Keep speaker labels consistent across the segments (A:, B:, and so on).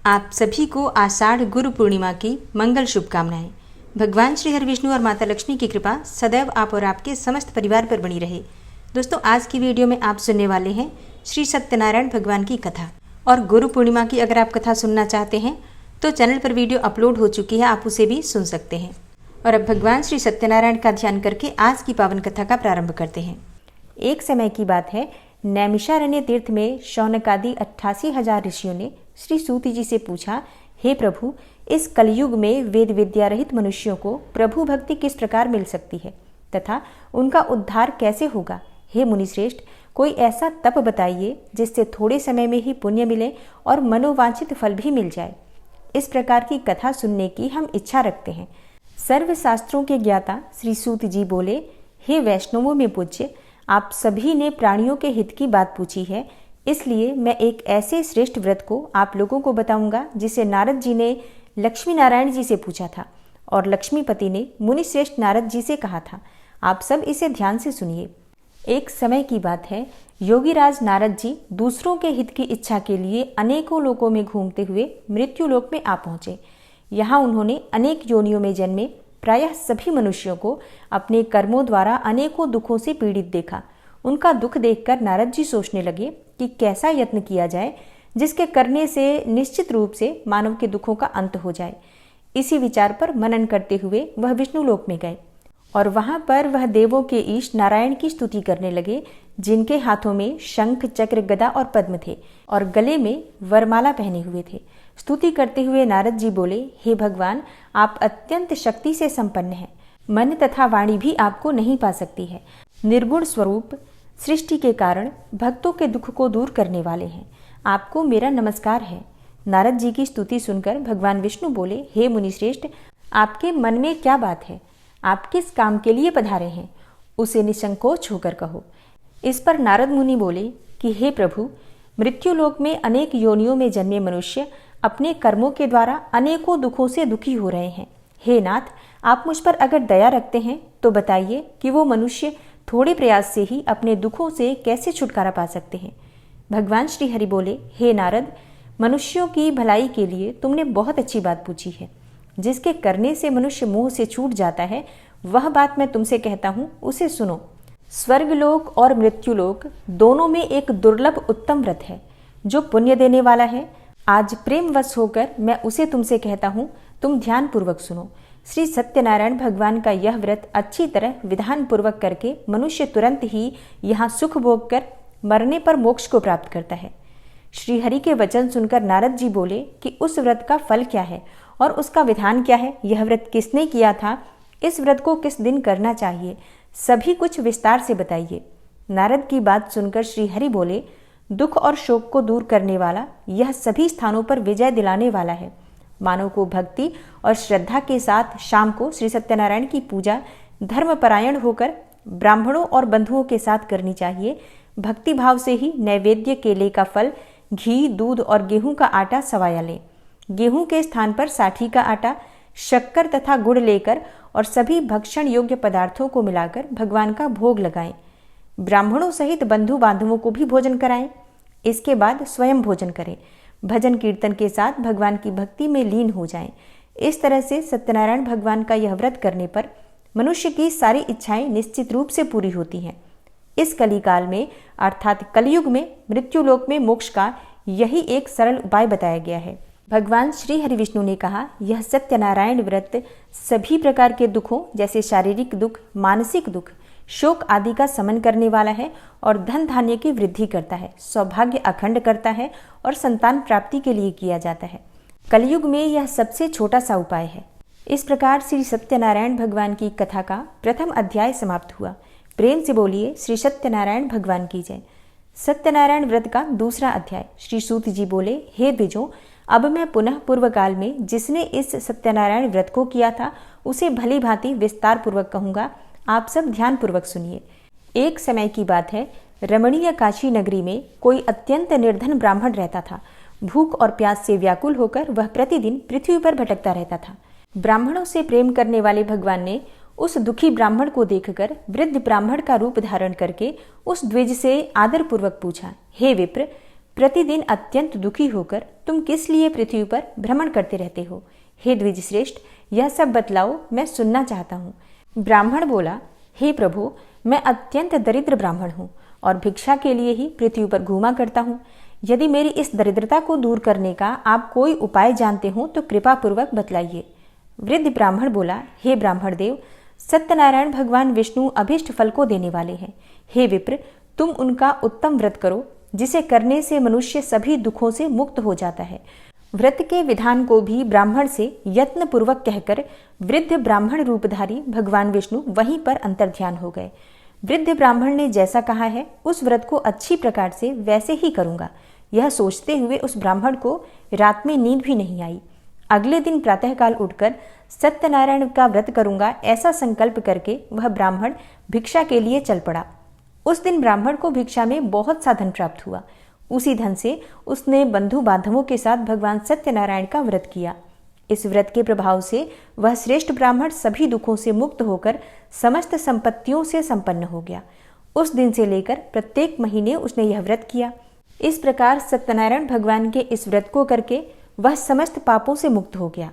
A: आप सभी को आषाढ़ गुरु पूर्णिमा की मंगल शुभकामनाएं। भगवान श्री हरि विष्णु और माता लक्ष्मी की कृपा सदैव आप और आपके समस्त परिवार पर बनी रहे। दोस्तों, आज की वीडियो में आप सुनने वाले हैं श्री सत्यनारायण भगवान की कथा। और गुरु पूर्णिमा की अगर आप कथा सुनना चाहते हैं तो चैनल पर वीडियो अपलोड हो चुकी है, आप उसे भी सुन सकते हैं। और अब भगवान श्री सत्यनारायण का ध्यान करके आज की पावन कथा का प्रारंभ करते हैं। एक समय की बात है, नैमिषारण्य तीर्थ में शौनकादि 88,000 ऋषियों ने श्री सूत जी से पूछा, हे प्रभु, इस कलयुग में वेद विद्या रहित मनुष्यों को प्रभु भक्ति किस प्रकार मिल सकती है तथा उनका उद्धार कैसे होगा। हे मुनिश्रेष्ठ, कोई ऐसा तप बताइए जिससे थोड़े समय में ही पुण्य मिले और मनोवांछित फल भी मिल जाए। इस प्रकार की कथा सुनने की हम इच्छा रखते हैं। सर्व शास्त्रों के ज्ञाता श्री सूत जी बोले, हे वैष्णवों में पूज्य, आप सभी ने प्राणियों के हित की बात पूछी है, इसलिए मैं एक ऐसे श्रेष्ठ व्रत को आप लोगों को बताऊंगा जिसे नारद जी ने लक्ष्मी नारायण जी से पूछा था और लक्ष्मीपति ने मुनि श्रेष्ठ नारद जी से कहा था। आप सब इसे ध्यान से सुनिए। एक समय की बात है, योगीराज नारद जी दूसरों के हित की इच्छा के लिए अनेकों लोकों में घूमते हुए मृत्यु लोक में आ पहुंचे। यहाँ उन्होंने अनेक योनियों में जन्मे प्रायः सभी मनुष्यों को अपने कर्मों द्वारा अनेकों दुखों से पीड़ित देखा। उनका दुख देखकर नारद जी सोचने लगे कि कैसा यत्न किया जाए जिसके करने से निश्चित रूप से मानव के दुखों का अंत हो जाए। इसी विचार पर मनन करते हुए वह विष्णु लोक में गए और वहां पर वह देवों के ईश नारायण की स्तुति करने लगे, जिनके हाथों में शंख, चक्र, गदा और पद्म थे और गले में वरमाला पहने हुए थे। स्तुति करते हुए नारद जी बोले, हे भगवान, आप अत्यंत शक्ति से संपन्न हैं। मन तथा वाणी भी आपको नहीं पा सकती है। निर्गुण स्वरूप, सृष्टि के कारण भक्तों के दुख को दूर करने वाले हैं। आपको मेरा नमस्कार है। नारद जी की स्तुति सुनकर भगवान विष्णु बोले, हे मुनिश्रेष्ठ, आपके मन में क्या बात है? आप किस काम के लिए पधारे हैं? उसे निसंकोच होकर कहो। इस पर नारद मुनि बोले कि हे प्रभु, मृत्युलोक में अनेक योनियों में जन्मे मनुष्य अपने कर्मों के द्वारा अनेकों दुखों से दुखी हो रहे हैं। हे नाथ, आप मुझ पर अगर दया रखते हैं तो बताइए कि वो मनुष्य थोड़े प्रयास से ही अपने दुखों से कैसे छुटकारा पा सकते हैं। भगवान श्री हरि बोले, हे नारद, मनुष्यों की भलाई के लिए तुमने बहुत अच्छी बात पूछी है। जिसके करने से मनुष्य मोह से छूट जाता है, वह बात मैं तुमसे कहता हूँ, उसे सुनो। स्वर्गलोक और मृत्युलोक दोनों में एक दुर्लभ उत्तम व्रत है जो पुण्य देने वाला है। आज प्रेमवश होकर मैं उसे तुमसे कहता हूँ, तुम ध्यान पूर्वक सुनो। श्री सत्यनारायण भगवान का यह व्रत अच्छी तरह विधान पूर्वक करके मनुष्य तुरंत ही यहाँ सुख भोग कर मरने पर मोक्ष को प्राप्त करता है। श्री हरि के वचन सुनकर नारद जी बोले कि उस व्रत का फल क्या है और उसका विधान क्या है, यह व्रत किसने किया था, इस व्रत को किस दिन करना चाहिए, सभी कुछ विस्तार से बताइए। नारद की बात सुनकर श्री हरि बोले, दुख और शोक को दूर करने वाला, यह सभी स्थानों पर विजय दिलाने वाला है। मानव को भक्ति और श्रद्धा के साथ शाम को श्री सत्यनारायण की पूजा धर्मपरायण होकर ब्राह्मणों और बंधुओं के साथ करनी चाहिए। भक्ति भाव से ही नैवेद्य, केले का फल, घी, दूध और गेहूं का आटा सवाया लें। गेहूं के स्थान पर साठी का आटा, शक्कर तथा गुड़ लेकर और सभी भक्षण योग्य पदार्थों को मिलाकर भगवान का भोग लगाएं। ब्राह्मणों सहित बंधु बांधवों को भी भोजन कराएं। इसके बाद स्वयं भोजन करें। भजन कीर्तन के साथ भगवान की भक्ति में लीन हो जाएं। इस तरह से सत्यनारायण भगवान का यह व्रत करने पर मनुष्य की सारी इच्छाएं निश्चित रूप से पूरी होती हैं। इस कलिकाल में अर्थात कलयुग में मृत्युलोक में मोक्ष का यही एक सरल उपाय बताया गया है। भगवान श्री हरि विष्णु ने कहा, यह सत्यनारायण व्रत सभी प्रकार के दुखों जैसे शारीरिक दुख, मानसिक दुख, शोक आदि का समन करने वाला है और धन धान्य की वृद्धि करता है, सौभाग्य अखंड करता है और संतान प्राप्ति के लिए किया जाता है। कलयुग में यह सबसे छोटा सा उपाय है। इस प्रकार श्री सत्यनारायण भगवान की कथा का प्रथम अध्याय समाप्त हुआ। प्रेम से बोलिए श्री सत्यनारायण भगवान की जय। सत्यनारायण व्रत का दूसरा अध्याय। श्री सूत जी बोले, हे द्विजों, अब मैं पुनः पूर्व काल में जिसने इस सत्यनारायण व्रत को किया था उसे भली भांति विस्तार पूर्वक कहूंगा। आप सब ध्यान पूर्वक सुनिए। एक समय की बात है, रमणीय काशी नगरी में कोई अत्यंत निर्धन ब्राह्मण रहता था। भूख और प्यास से व्याकुल होकर वह प्रतिदिन पृथ्वी पर भटकता रहता था। ब्राह्मणों से प्रेम करने वाले भगवान ने उस दुखी ब्राह्मण को देखकर वृद्ध ब्राह्मण का रूप धारण करके उस द्विज से आदर पूर्वक पूछा, हे विप्र, प्रतिदिन अत्यंत दुखी होकर तुम किस लिए पृथ्वी पर भ्रमण करते रहते हो? हे द्विजश्रेष्ठ, यह सब बतलाओ, मैं सुनना चाहता हूँ। ब्राह्मण बोला, हे प्रभु, मैं अत्यंत दरिद्र ब्राह्मण हूँ और भिक्षा के लिए ही पृथ्वी पर घूमा करता हूँ। यदि मेरी इस दरिद्रता को दूर करने का आप कोई उपाय जानते हो तो कृपा पूर्वक बतलाइए। वृद्ध ब्राह्मण बोला, हे ब्राह्मण देव, सत्यनारायण भगवान विष्णु अभिष्ट फल को देने वाले हैं। हे विप्र, तुम उनका उत्तम व्रत करो, जिसे करने से मनुष्य सभी दुखों से मुक्त हो जाता है। व्रत के विधान को भी ब्राह्मण से यत्न पूर्वक कहकर वृद्ध ब्राह्मण रूपधारी भगवान विष्णु वहीं पर अंतर्ध्यान हो गए। वृद्ध ब्राह्मण ने जैसा कहा है उस व्रत को अच्छी प्रकार से वैसे ही करूंगा, यह सोचते हुए उस ब्राह्मण को रात में नींद भी नहीं आई। अगले दिन प्रातःकाल उठकर सत्यनारायण का व्रत करूंगा ऐसा संकल्प करके वह ब्राह्मण भिक्षा के लिए चल पड़ा। उस दिन ब्राह्मण को भिक्षा में बहुत सा धन प्राप्त हुआ। उसी धन से उसने बंधु बांधवों के साथ भगवान सत्यनारायण का व्रत किया। इस व्रत के प्रभाव से वह श्रेष्ठ ब्राह्मण सभी दुखों से मुक्त होकर समस्त संपत्तियों से संपन्न हो गया। उस दिन से लेकर प्रत्येक महीने उसने यह व्रत किया। इस प्रकार सत्यनारायण भगवान के इस व्रत को करके वह समस्त पापों से मुक्त हो गया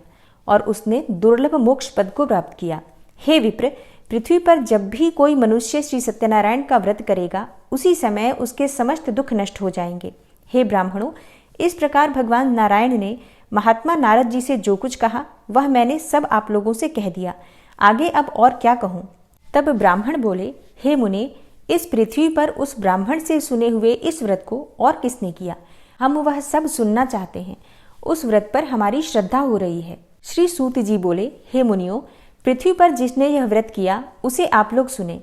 A: और उसने दुर्लभ मोक्ष पद को प्राप्त किया। हे विप्र, पृथ्वी पर जब भी कोई मनुष्य श्री सत्यनारायण का व्रत करेगा उसी समय उसके समस्त दुख नष्ट हो जाएंगे। हे ब्राह्मणों, इस प्रकार भगवान नारायण ने महात्मा नारद जी से जो कुछ कहा वह मैंने सब आप लोगों से कह दिया। आगे अब और क्या कहूँ? तब ब्राह्मण बोले, हे मुने, इस पृथ्वी पर उस ब्राह्मण से सुने हुए इस व्रत को और किसने किया? हम वह सब सुनना चाहते हैं। उस व्रत पर हमारी श्रद्धा हो रही है। श्री सूत जी बोले, हे मुनियों, पृथ्वी पर जिसने यह व्रत किया उसे आप लोग सुने।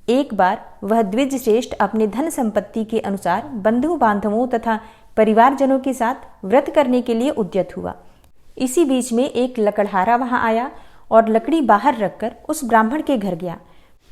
A: एक बार वह द्विज श्रेष्ठ अपने धन संपत्ति के अनुसार बंधु बांधवों तथा परिवारजनों के साथ व्रत करने के लिए उद्यत हुआ। इसी बीच में एक लकड़हारा वहां आया और लकड़ी बाहर रखकर उस ब्राह्मण के घर गया।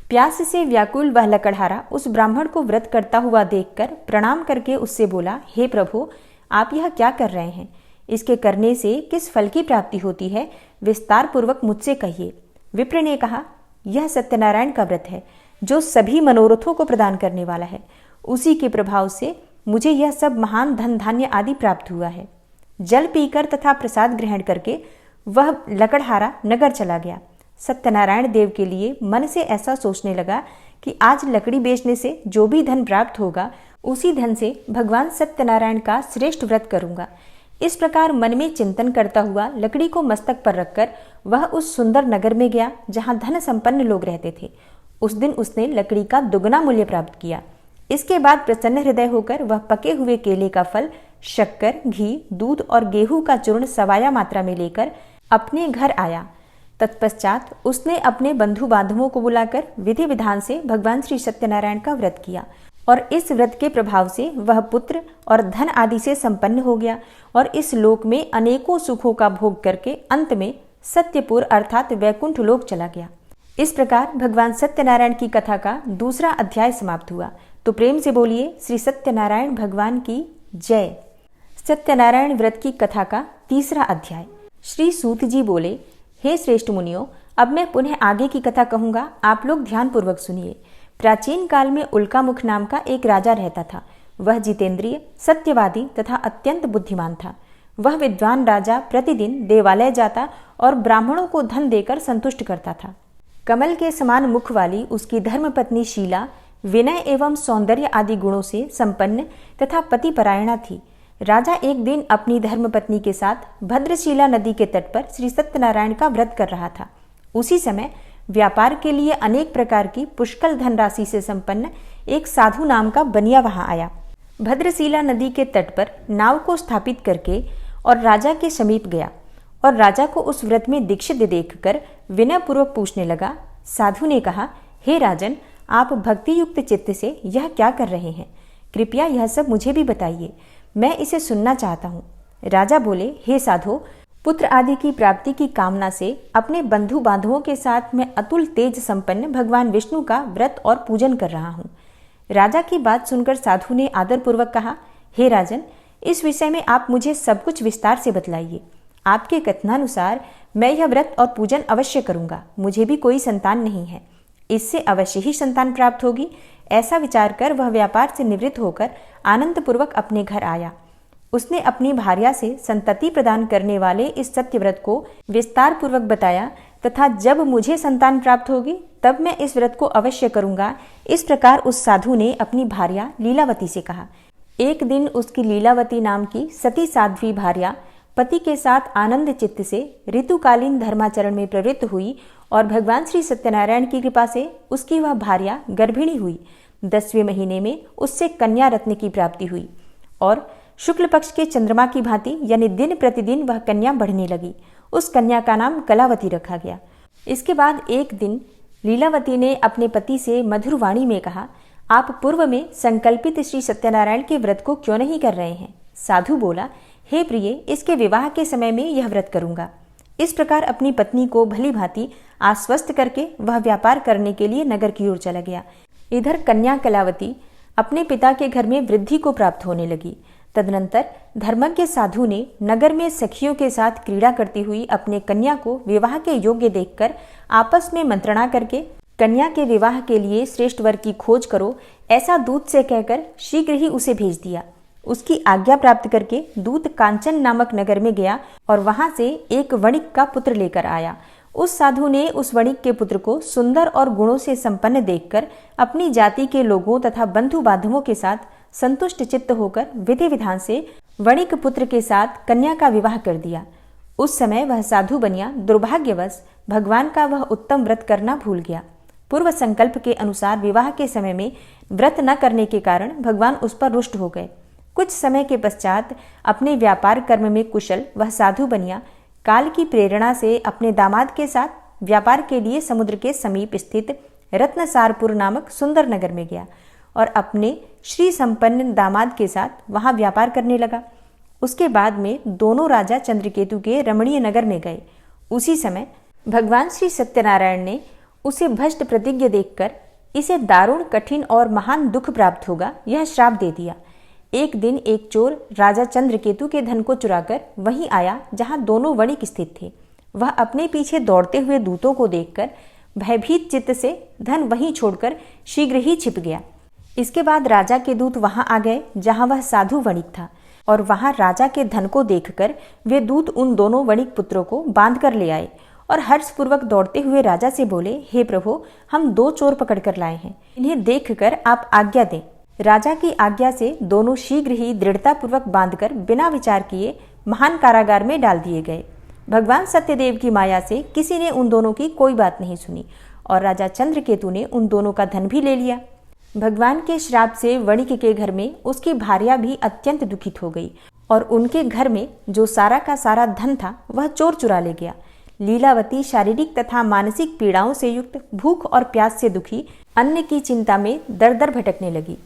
A: प्यास से व्याकुल वह लकड़हारा उस ब्राह्मण को व्रत करता हुआ देखकर प्रणाम करके उससे बोला, हे प्रभु, आप यह क्या कर रहे हैं? इसके करने से किस फल की प्राप्ति होती है, विस्तार पूर्वक मुझसे कहिए। विप्र ने कहा, यह सत्यनारायण का व्रत है जो सभी मनोरथों को प्रदान करने वाला है। उसी के प्रभाव से मुझे यह सब महान धन धान्य आदि प्राप्त हुआ है। जल पीकर तथा प्रसाद ग्रहण करके वह लकड़हारा नगर चला गया। सत्यनारायण देव के लिए मन से ऐसा सोचने लगा कि आज लकड़ी बेचने से जो भी धन प्राप्त होगा उसी धन से भगवान सत्यनारायण का श्रेष्ठ व्रत करूंगा। इस प्रकार मन में चिंतन करता हुआ लकड़ी को मस्तक पर रखकर वह उस सुंदर नगर में गया जहां धन संपन्न लोग रहते थे। उस दिन उसने लकड़ी का दुगना मूल्य प्राप्त किया। इसके बाद प्रसन्न हृदय होकर वह पके हुए केले का फल, शक्कर, घी, दूध और गेहूं का चूर्ण सवाया मात्रा में लेकर अपने घर आया। तत्पश्चात उसने अपने बंधु बांधवों को बुलाकर विधि विधान से भगवान श्री सत्यनारायण का व्रत किया और इस व्रत के प्रभाव से वह पुत्र और धन आदि से संपन्न हो गया और इस लोक में अनेकों सुखों का भोग करके अंत में सत्यपुर अर्थात वैकुंठ लोक चला गया। इस प्रकार भगवान सत्यनारायण की कथा का दूसरा अध्याय समाप्त हुआ। तो प्रेम से बोलिए श्री सत्यनारायण भगवान की जय। सत्यनारायण व्रत की कथा का तीसरा अध्याय। श्री सूत जी बोले, हे श्रेष्ठ मुनियों, अब मैं पुनः आगे की कथा कहूंगा, आप लोग ध्यान पूर्वक सुनिए। प्राचीन काल में उल्कामुख नाम का एक राजा रहता था। वह जितेंद्रिय, सत्यवादी तथा अत्यंत बुद्धिमान था। वह विद्वान राजा प्रतिदिन देवालय जाता और ब्राह्मणों को धन देकर संतुष्ट करता था। कमल के समान मुख वाली उसकी धर्मपत्नी शीला विनय एवं सौंदर्य आदि गुणों से संपन्न तथा पतिपरायणा थी। राजा एक दिन अपनी धर्मपत्नी के साथ भद्रशिला नदी के तट पर श्री सत्यनारायण का व्रत कर रहा था। उसी समय व्यापार के लिए अनेक प्रकार की पुष्कल धनराशि से संपन्न एक साधु नाम का बनिया वहां आया। भद्रशिला नदी के तट पर नाव को स्थापित करके और राजा के समीप गया और राजा को उस व्रत में दीक्षित देखकर विनयपूर्वक पूछने लगा। साधु ने कहा, हे राजन, आप भक्ति युक्त चित्त से यह क्या कर रहे हैं? कृपया यह सब मुझे भी बताइए, मैं इसे सुनना चाहता हूँ। राजा बोले, हे साधो, पुत्र आदि की प्राप्ति की कामना से अपने बंधु बांधवों के साथ मैं अतुल तेज संपन्न भगवान विष्णु का व्रत और पूजन कर रहा हूँ। राजा की बात सुनकर साधु ने आदरपूर्वक कहा, हे राजन, इस विषय में आप मुझे सब कुछ विस्तार से बतलाइए। आपके कथनानुसार मैं यह व्रत और पूजन अवश्य करूंगा। मुझे भी कोई संतान नहीं है, इससे अवश्य ही संतान प्राप्त होगी। ऐसा विचार कर वह व्यापार से निवृत्त होकर आनंदपूर्वक अपने घर आया। उसने अपनी भार्या से संतति प्रदान करने वाले इस सत्यव्रत को विस्तार पूर्वक बताया तथा जब मुझे संतान प्राप्त होगी तब मैं इस व्रत को अवश्य करूंगा। इस प्रकार उस साधु ने अपनी भार्या लीलावती से कहा। एक दिन उसकी लीलावती नाम की सती साध्वी भार्या पति के साथ आनंद चित्त से ऋतुकालीन धर्माचरण में प्रवृत्त हुई और भगवान श्री सत्यनारायण की कृपा से उसकी वह भार्या गर्भिणी हुई। 10वें महीने में उससे कन्या रत्न की प्राप्ति हुई और शुक्ल पक्ष के चंद्रमा की भांति यानी दिन प्रतिदिन वह कन्या बढ़ने लगी। उस कन्या का नाम कलावती रखा गया। इसके बाद एक दिन लीलावती ने अपने पति से मधुर वाणी में कहा, आप पूर्व में संकल्पित श्री सत्यनारायण के व्रत को क्यों नहीं कर रहे हैं? साधु बोला, हे प्रिय, इसके विवाह के समय में यह व्रत करूंगा। इस प्रकार अपनी पत्नी को भली भांति आश्वस्त करके वह व्यापार करने के लिए नगर की ओर चला गया। इधर कन्या कलावती अपने पिता के घर में वृद्धि को प्राप्त होने लगी। तदनंतर धर्मज्ञ साधु ने नगर में सखियों के साथ क्रीड़ा करती हुई अपने कन्या को विवाह के योग्य देखकर आपस में मंत्रणा करके कन्या के विवाह के लिए श्रेष्ठ वर की खोज करो, ऐसा दूत से कहकर शीघ्र ही उसे भेज दिया। उसकी आज्ञा प्राप्त करके दूत कांचन नामक नगर में गया और वहां से एक वणिक का पुत्र लेकर आया। उस साधु ने उस वणिक के पुत्र को सुंदर और गुणों से संपन्न देखकर अपनी जाति के लोगों तथा बंधु बांधवों के साथ संतुष्ट चित्त होकर विधि विधान से वणिक पुत्र के साथ कन्या का विवाह कर दिया। उस समय वह साधु बनिया दुर्भाग्यवश भगवान का वह उत्तम व्रत करना भूल गया। पूर्व संकल्प के अनुसार विवाह के समय में व्रत न करने के कारण भगवान उस पर रुष्ट हो गए। कुछ समय के पश्चात अपने व्यापार कर्म में कुशल वह साधु बनिया काल की प्रेरणा से अपने दामाद के साथ व्यापार के लिए समुद्र के समीप स्थित रत्नसारपुर नामक सुंदर नगर में गया और अपने श्री संपन्न दामाद के साथ वहां व्यापार करने लगा। उसके बाद में दोनों राजा चंद्रकेतु के रमणीय नगर में गए। उसी समय भगवान श्री सत्यनारायण ने उसे भ्रष्ट प्रतिज्ञा देखकर इसे दारुण कठिन और महान दुख प्राप्त होगा यह श्राप दे दिया। एक दिन एक चोर राजा चंद्रकेतु के धन को चुराकर वहीं आया जहां दोनों वणिक स्थित थे। वह अपने पीछे दौड़ते हुए दूतों को देखकर भयभीत चित्त से धन वहीं छोड़कर शीघ्र ही छिप गया। इसके बाद राजा के दूत वहां आ गए जहां वह साधु वणिक था और वहां राजा के धन को देखकर वे दूत उन दोनों वणिक पुत्रों को बांध कर ले आए और हर्षपूर्वक दौड़ते हुए राजा से बोले, हे प्रभु, हम 2 चोर पकड़ कर लाए हैं, इन्हें देखकर आप आज्ञा दें। राजा की आज्ञा से दोनों शीघ्र ही दृढ़तापूर्वक बांधकर बिना विचार किए महान कारागार में डाल दिए गए। भगवान सत्यदेव की माया से किसी ने उन दोनों की कोई बात नहीं सुनी और राजा चंद्रकेतु ने उन दोनों का धन भी ले लिया। भगवान के श्राप से वणिक के घर में उसकी भार्या भी अत्यंत दुखित हो गई और उनके घर में जो सारा का सारा धन था वह चोर चुरा ले गया। लीलावती शारीरिक तथा मानसिक पीड़ाओं से युक्त, भूख और प्यास से दुखी, अन्न की चिंता में दर दर भटकने लगी।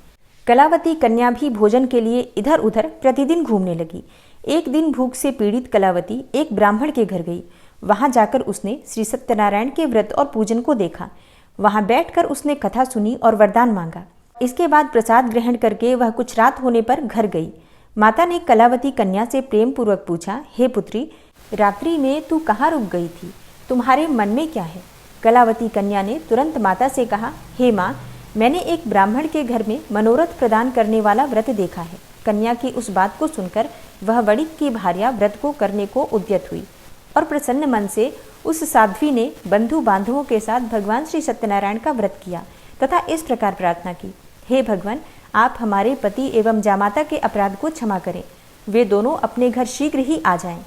A: कलावती कन्या भी भोजन के लिए इधर उधर प्रतिदिन घूमने लगी। एक दिन भूख से पीड़ित कलावती एक ब्राह्मण के घर गई। वहां जाकर उसने श्री सत्यनारायण के व्रत और पूजन को देखा। वहां बैठकर उसने कथा सुनी और वरदान मांगा। इसके बाद प्रसाद ग्रहण करके वह कुछ रात होने पर घर गई। माता ने कलावती कन्या से प्रेम पूर्वक पूछा, हे पुत्री, रात्रि में तू कहाँ रुक गई थी? तुम्हारे मन में क्या है? कलावती कन्या ने तुरंत माता से कहा, हे माँ, मैंने एक ब्राह्मण के घर में मनोरथ प्रदान करने वाला व्रत देखा है। कन्या की उस बात को सुनकर वह वणिक की भार्या व्रत को करने को उद्यत हुई और प्रसन्न मन से उस साध्वी ने बंधु बांधवों के साथ भगवान श्री सत्यनारायण का व्रत किया तथा इस प्रकार प्रार्थना की, हे भगवान, आप हमारे पति एवं जामाता के अपराध को क्षमा करें। वे दोनों अपने घर शीघ्र ही आ जाएं।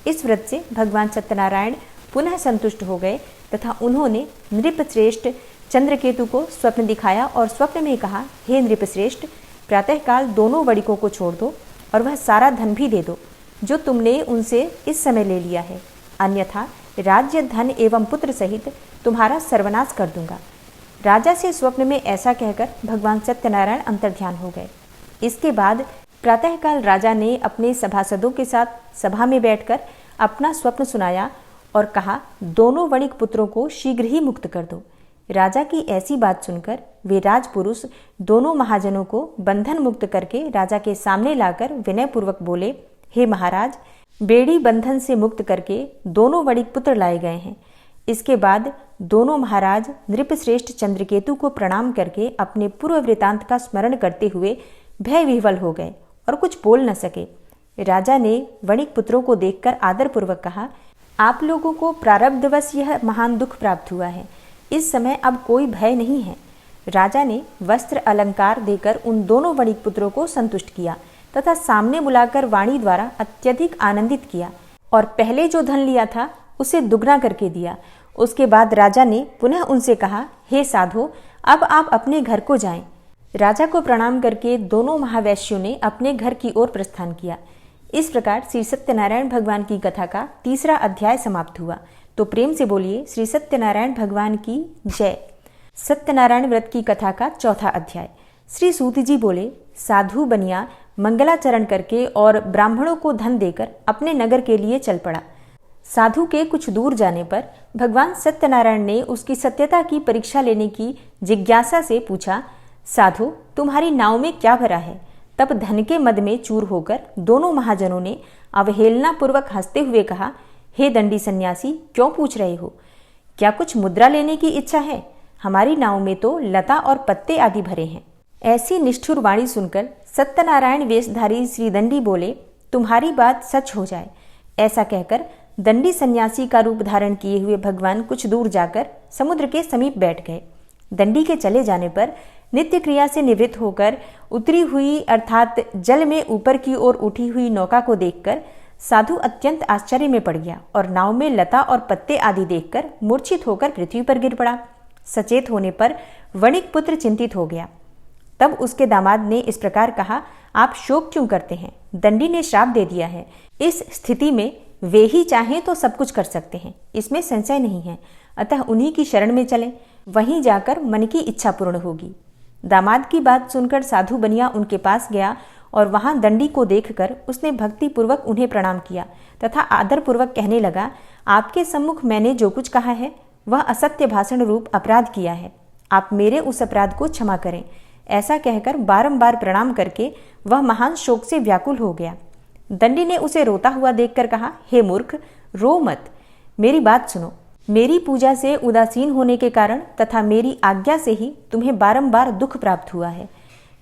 A: इस व्रत से भगवान सत्यनारायण पुनः संतुष्ट हो गए तथा उन्होंने नृपश्रेष्ठ चंद्रकेतु को स्वप्न दिखाया और स्वप्न में कहा, हे नृपश्रेष्ठ, प्रातःकाल दोनों वणिकों को छोड़ दो और वह सारा धन भी दे दो जो तुमने उनसे इस समय ले लिया है, अन्यथा राज्य, धन एवं पुत्र सहित तुम्हारा सर्वनाश कर दूंगा। राजा से स्वप्न में ऐसा कहकर भगवान सत्यनारायण अंतर्ध्यान हो गए। इसके बाद प्रातःकाल राजा ने अपने सभासदों के साथ सभा में बैठकर अपना स्वप्न सुनाया और कहा, दोनों वणिक पुत्रों को शीघ्र ही मुक्त कर दो। राजा की ऐसी बात सुनकर वे राजपुरुष दोनों महाजनों को बंधन मुक्त करके राजा के सामने लाकर विनयपूर्वक बोले, हे महाराज, बेड़ी बंधन से मुक्त करके दोनों वणिक पुत्र लाए गए हैं। इसके बाद दोनों महाराज नृपश्रेष्ठ चंद्रकेतु को प्रणाम करके अपने पूर्व वृतांत का स्मरण करते हुए भय विह्वल हो गए और कुछ बोल न सके। राजा ने वणिक पुत्रों को देखकर आदरपूर्वक कहा, आप लोगों को प्रारब्धवश यह महान दुख प्राप्त हुआ है। इस समय अब कोई भय नहीं है। राजा ने वस्त्र अलंकार देकर उन दोनों वणिक पुत्रों को संतुष्ट किया तथा सामने बुलाकर वाणी द्वारा अत्यधिक आनंदित किया और पहले जो धन लिया था उसे दुगना करके दिया। उसके बाद राजा ने पुनः उनसे कहा, हे साधो, अब आप अपने घर को जाएं। राजा को प्रणाम करके दोनों महावैश्यों ने अपने घर की ओर प्रस्थान किया। इस प्रकार श्री सत्यनारायण भगवान की कथा का 3रा अध्याय समाप्त हुआ। तो प्रेम से बोलिए श्री सत्यनारायण भगवान की जय। सत्यनारायण व्रत की कथा का 4था अध्याय। श्री सूत जी बोले, साधु बनिया मंगलाचरण करके और ब्राह्मणों को धन देकर अपने नगर के लिए चल पड़ा। साधु के कुछ दूर जाने पर भगवान सत्यनारायण ने उसकी सत्यता की परीक्षा लेने की जिज्ञासा से पूछा, साधु, तुम्हारी नाव में क्या भरा है? तब धन के मद में चूर होकर दोनों महाजनों ने अवहेलना पूर्वक हंसते हुए कहा, हे दंडी सन्यासी, क्यों पूछ रहे हो? क्या कुछ मुद्रा लेने की इच्छा है? हमारी नाव में तो लता और पत्ते आदि भरे हैं। ऐसी निष्ठुर वाणी सुनकर सत्यनारायण वेशधारी श्री दंडी बोले, तुम्हारी बात सच हो जाए। ऐसा कहकर दंडी सन्यासी का रूप धारण किए हुए भगवान कुछ दूर जाकर समुद्र के समीप बैठ गए। दंडी के चले जाने पर नित्य क्रिया से निवृत्त होकर उतरी हुई अर्थात जल में ऊपर की ओर उठी हुई नौका को देखकर साधु अत्यंत आश्चर्य में पड़ गया और नाव में लता और पत्ते आदि देखकर मूर्छित होकर पृथ्वी पर गिर पड़ा। सचेत होने पर वणिक पुत्र चिंतित हो गया। तब उसके दामाद ने इस प्रकार कहा, आप शोक क्यों करते हैं? दंडी ने श्राप दे दिया है। इस स्थिति में वे ही चाहें तो सब कुछ कर सकते हैं, इसमें संशय नहीं है। अतः उन्हीं की शरण में चलें, वहीं जाकर मन की इच्छा पूर्ण होगी। दामाद की बात सुनकर साधु बनिया उनके पास गया और वहां दंडी को देखकर उसने भक्ति पूर्वक उन्हें प्रणाम किया तथा आदर पूर्वक कहने लगा, आपके सम्मुख मैंने जो कुछ कहा है वह असत्य भाषण रूप अपराध किया है। आप मेरे उस अपराध को क्षमा करें। ऐसा कहकर बारंबार प्रणाम करके वह महान शोक से व्याकुल हो गया। दंडी ने उसे रोता हुआ देखकर कहा, हे मूर्ख, रो मत, मेरी बात सुनो। मेरी पूजा से उदासीन होने के कारण तथा मेरी आज्ञा से ही तुम्हें बारंबार दुख प्राप्त हुआ है।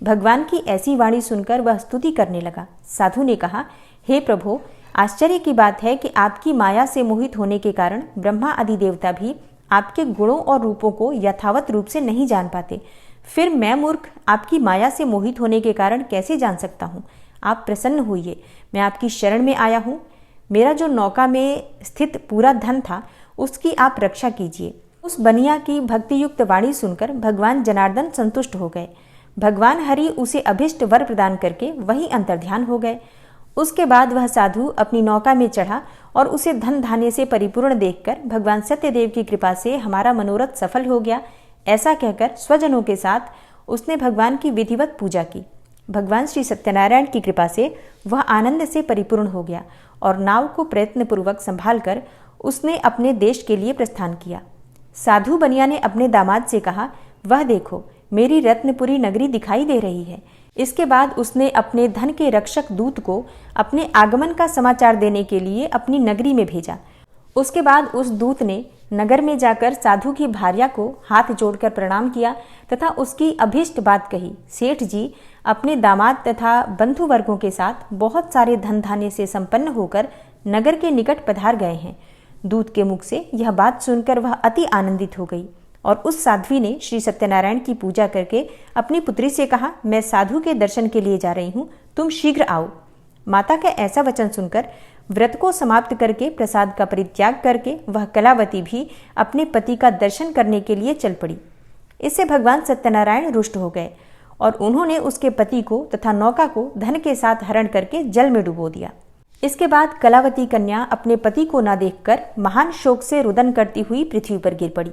A: भगवान की ऐसी वाणी सुनकर वह स्तुति करने लगा। साधु ने कहा, हे प्रभो, आश्चर्य की बात है कि आपकी माया से मोहित होने के कारण ब्रह्मा आदि देवता भी आपके गुणों और रूपों को यथावत रूप से नहीं जान पाते। फिर मैं मूर्ख आपकी माया से मोहित होने के कारण कैसे जान सकता हूँ? आप प्रसन्न होइए, मैं आपकी शरण में आया हूँ। मेरा जो नौका में स्थित पूरा धन था उसकी आप रक्षा कीजिए। उस बनिया की भक्तियुक्त वाणी सुनकर भगवान जनार्दन संतुष्ट हो गए। भगवान हरि उसे अभिष्ट वर प्रदान करके वहीं अंतर्ध्यान हो गए। उसके बाद वह साधु अपनी नौका में चढ़ा और उसे धन धान्य से परिपूर्ण देखकर भगवान सत्यदेव की कृपा से हमारा मनोरथ सफल हो गया, ऐसा कहकर स्वजनों के साथ उसने भगवान की विधिवत पूजा की। भगवान श्री सत्यनारायण की कृपा से वह आनंद से परिपूर्ण हो गया और नाव को प्रयत्नपूर्वक संभाल कर उसने अपने देश के लिए प्रस्थान किया। साधु बनिया ने अपने दामाद से कहा, वह देखो, मेरी रत्नपुरी नगरी दिखाई दे रही है। इसके बाद उसने अपने धन के रक्षक दूत को अपने आगमन का समाचार देने के लिए अपनी नगरी में भेजा। उसके बाद उस दूत ने नगर में जाकर साधु की भार्या को हाथ जोड़कर प्रणाम किया तथा उसकी अभीष्ट बात कही। सेठ जी अपने दामाद तथा बंधु वर्गों के साथ बहुत सारे धन धान्य से संपन्न होकर नगर के निकट पधार गए हैं। दूत के मुख से यह बात सुनकर वह अति आनंदित हो गई और उस साध्वी ने श्री सत्यनारायण की पूजा करके अपनी पुत्री से कहा, मैं साधु के दर्शन के लिए जा रही हूँ, तुम शीघ्र आओ। माता का ऐसा वचन सुनकर व्रत को समाप्त करके प्रसाद का परित्याग करके वह कलावती भी अपने पति का दर्शन करने के लिए चल पड़ी। इससे भगवान सत्यनारायण रुष्ट हो गए और उन्होंने उसके पति को तथा नौका को धन के साथ हरण करके जल में डुबो दिया। इसके बाद कलावती कन्या अपने पति को न देखकर महान शोक से रुदन करती हुई पृथ्वी पर गिर पड़ी।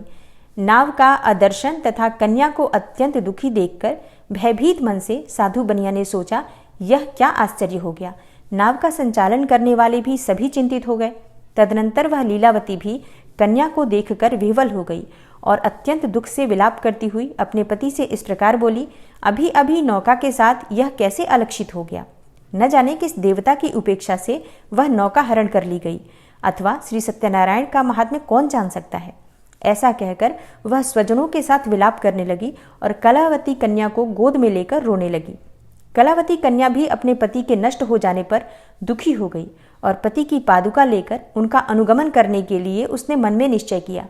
A: नाव का अदर्शन तथा कन्या को अत्यंत दुखी देखकर भयभीत मन से साधु बनिया ने सोचा, यह क्या आश्चर्य हो गया। नाव का संचालन करने वाले भी सभी चिंतित हो गए। तदनंतर वह लीलावती भी कन्या को देखकर विह्वल हो गई और अत्यंत दुख से विलाप करती हुई अपने पति से इस प्रकार बोली, अभी अभी नौका के साथ यह कैसे अलक्षित हो गया। न जाने किस देवता की उपेक्षा से वह नौका हरण कर ली गई। अथवा श्री सत्यनारायण का महात्म्य कौन जान सकता है। ऐसा कहकर वह स्वजनों के साथ विलाप करने लगी और कलावती कन्या को गोद में लेकर रोने लगी। कलावती कन्या भी अपने पति के नष्ट हो जाने पर दुखी हो गई और पति की पादुका लेकर उनका अनुगमन करने के लिए उसने मन में निश्चय किया।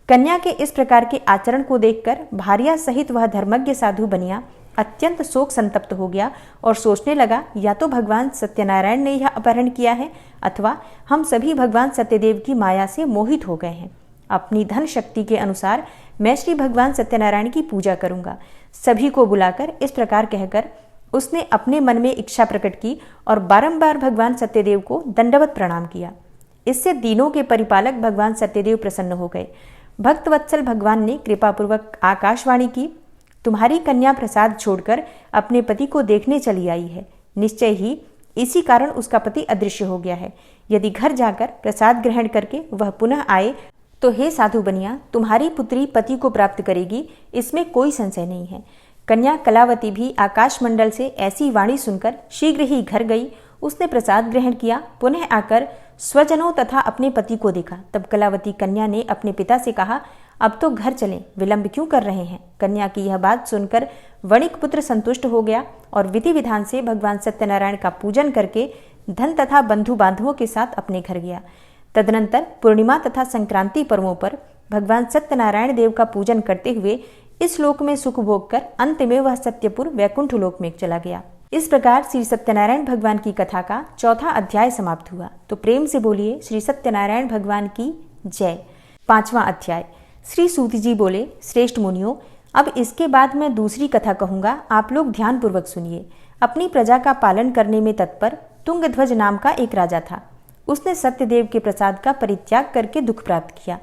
A: कन्या के इस प्रकार के आचरण को देखकर भारिया सहित वह धर्मज्ञ साधु बनिया अत्यंत शोक संतप्त हो गया और सोचने लगा, या तो भगवान सत्यनारायण ने यह अपहरण किया है अथवा हम सभी भगवान सत्यदेव की माया से मोहित हो गए हैं। अपनी धन शक्ति के अनुसार मैं श्री भगवान सत्यनारायण की पूजा करूंगा। सभी को बुलाकर इस प्रकार कहकर उसने अपने मन में इच्छा प्रकट की और बारंबार भगवान सत्यदेव को दंडवत प्रणाम किया। इससे दीनों के परिपालक भगवान सत्यदेव प्रसन्न हो गए। भक्तवत्सल भगवान ने कृपापूर्वक आकाशवाणी की, तुम्हारी कन्या प्रसाद छोड़कर अपने पति को देखने चली आई है। निश्चय ही इसी कारण उसका पति अदृश्य हो गया है। यदि घर जाकर प्रसाद ग्रहण करके वह पुनः आए तो हे साधु बनिया, तुम्हारी पुत्री पति को प्राप्त करेगी, इसमें कोई संशय नहीं है। कन्या कलावती भी आकाशमंडल से ऐसी वाणी सुनकर शीघ्र ही घर गई। उसने प्रसाद ग्रहण किया, पुनः आकर स्वजनों तथा अपने पति को देखा। तब कलावती कन्या ने अपने पिता से कहा, अब तो घर चलें, विलंब क्यों कर रहे हैं। कन्या की यह बात सुनकर वणिक पुत्र संतुष्ट हो गया और विधि विधान से भगवान सत्यनारायण का पूजन करके धन तथा बंधु बांधवों के साथ अपने घर गया। तदनंतर पूर्णिमा तथा संक्रांति पर्वों पर भगवान सत्यनारायण देव का पूजन करते हुए इस लोक में सुख भोग कर अंत में वह सत्यपुर वैकुंठ लोक में चला गया। इस प्रकार श्री सत्यनारायण भगवान की कथा का चौथा अध्याय समाप्त हुआ। तो प्रेम से बोलिए श्री सत्यनारायण भगवान की जय। पांचवां अध्याय। श्री सूत जी बोले, श्रेष्ठ मुनियों, अब इसके बाद मैं दूसरी कथा कहूंगा, आप लोग ध्यान पूर्वक सुनिए। अपनी प्रजा का पालन करने में तत्पर तुंगध्वज नाम का एक राजा था। उसने सत्यदेव के प्रसाद का परित्याग करके दुख प्राप्त किया।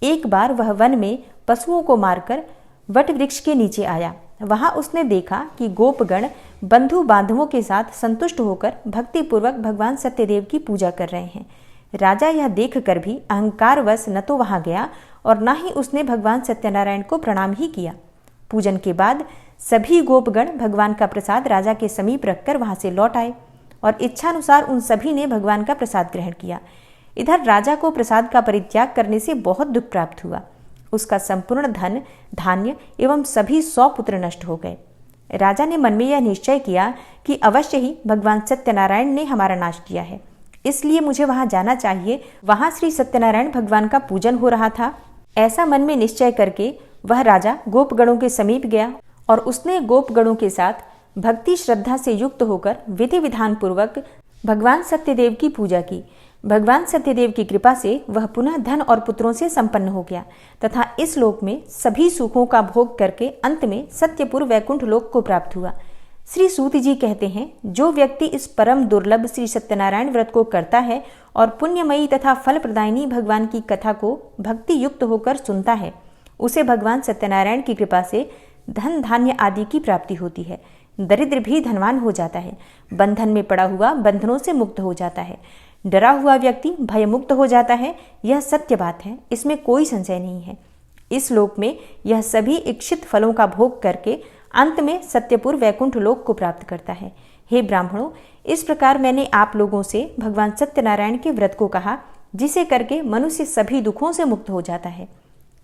A: एक बार वह वन में पशुओं को मारकर वट वृक्ष के नीचे आया। वहां उसने देखा कि गोपगण बंधु बांधवों के साथ संतुष्ट होकर भक्तिपूर्वक भगवान सत्यदेव की पूजा कर रहे हैं। राजा यह देखकर भी अहंकारवश न तो वहां गया और न ही उसने भगवान सत्यनारायण को प्रणाम ही किया। पूजन के बाद सभी गोपगण भगवान का प्रसाद राजा के समीप रखकर वहां से लौट आए और इच्छानुसार उन सभी ने भगवान का प्रसाद ग्रहण किया। इधर राजा को प्रसाद का परित्याग करने से बहुत दुख प्राप्त हुआ। उसका संपूर्ण धन, धान्य एवं सभी 100 पुत्र नष्ट हो गए। राजा ने मन में यह निश्चय किया कि अवश्य ही भगवान सत्यनारायण ने हमारा नाश किया है, इसलिए मुझे वहां जाना चाहिए। वहां श्री सत्यनारायण भगवान का पूजन हो रहा था। ऐसा मन में निश्चय करके वह राजा गोपगणों के समीप गया और उसने गोपगणों के साथ भक्ति श्रद्धा से युक्त होकर विधि विधान पूर्वक भगवान सत्यदेव की पूजा की। भगवान सत्यदेव की कृपा से वह पुनः धन और पुत्रों से संपन्न हो गया तथा इस लोक में सभी सुखों का भोग करके अंत में सत्यपुर वैकुंठ लोक को प्राप्त हुआ। श्री सूत जी कहते हैं, जो व्यक्ति इस परम दुर्लभ श्री सत्यनारायण व्रत को करता है और पुण्यमयी तथा फल प्रदायिनी भगवान की कथा को भक्ति युक्त होकर सुनता है, उसे भगवान सत्यनारायण की कृपा से धन धान्य आदि की प्राप्ति होती है। दरिद्र भी धनवान हो जाता है। बंधन में पड़ा हुआ बंधनों से मुक्त हो जाता है। डरा हुआ व्यक्ति भयमुक्त हो जाता है। यह सत्य बात है, इसमें कोई संशय नहीं है। इस लोक में यह सभी इच्छित फलों का भोग करके अंत में सत्यपुर वैकुंठ लोक को प्राप्त करता है। हे ब्राह्मणों, इस प्रकार मैंने आप लोगों से भगवान सत्यनारायण के व्रत को कहा, जिसे करके मनुष्य सभी दुखों से मुक्त हो जाता है।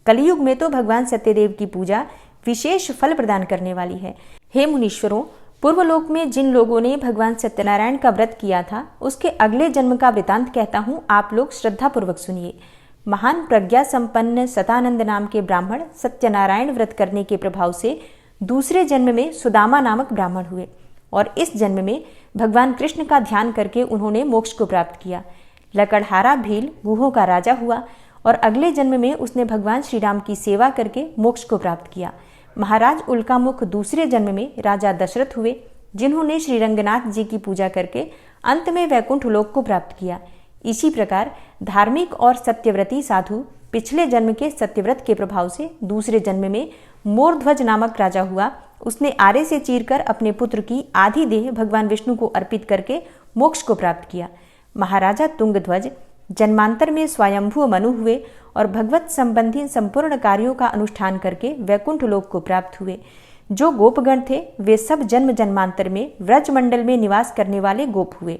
A: कलयुग में तो भगवान सत्यदेव की पूजा विशेष फल प्रदान करने वाली है। हे मुनीश्वरों, पूर्वलोक में जिन लोगों ने भगवान सत्यनारायण का व्रत किया था, उसके अगले जन्म का वृतांत कहता हूँ, आप लोग श्रद्धा पूर्वक सुनिए। महान प्रज्ञा संपन्न सतानंद नाम के ब्राह्मण सत्यनारायण व्रत करने के प्रभाव से दूसरे जन्म में सुदामा नामक ब्राह्मण हुए और इस जन्म में भगवान कृष्ण का ध्यान करके उन्होंने मोक्ष को प्राप्त किया। लकड़हारा भील गुहों का राजा हुआ और अगले जन्म में उसने भगवान श्री राम की सेवा करके मोक्ष को प्राप्त किया। महाराज उल्कामुख दूसरे जन्म में राजा दशरथ हुए, जिन्होंने श्री रंगनाथ जी की पूजा करके अंत में वैकुंठ लोक को प्राप्त किया। इसी प्रकार धार्मिक और सत्यव्रती साधु पिछले जन्म के सत्यव्रत के प्रभाव से दूसरे जन्म में मोरध्वज नामक राजा हुआ। उसने आरे से चीरकर अपने पुत्र की आधी देह भगवान विष्णु को अर्पित करके मोक्ष को प्राप्त किया। महाराजा तुंगध्वज जन्मांतर में स्वयंभू मनु हुए और भगवत संबंधी संपूर्ण कार्यों का अनुष्ठान करके वैकुंठ लोक को प्राप्त हुए। जो गोपगण थे वे सब जन्म जन्मांतर में व्रजमंडल में निवास करने वाले गोप हुए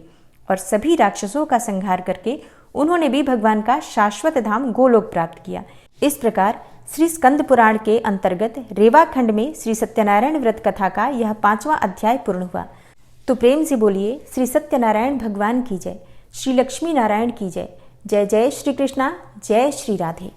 A: और सभी राक्षसों का संहार करके उन्होंने भी भगवान का शाश्वत धाम गोलोक प्राप्त किया। इस प्रकार श्री स्कंद पुराण के अंतर्गत रेवा खंड में श्री सत्यनारायण व्रत कथा का यह 5वां अध्याय पूर्ण हुआ। तो प्रेम से बोलिए श्री सत्यनारायण भगवान की जय, श्री लक्ष्मी नारायण की जय। जय जय श्री कृष्णा, जय श्री राधे।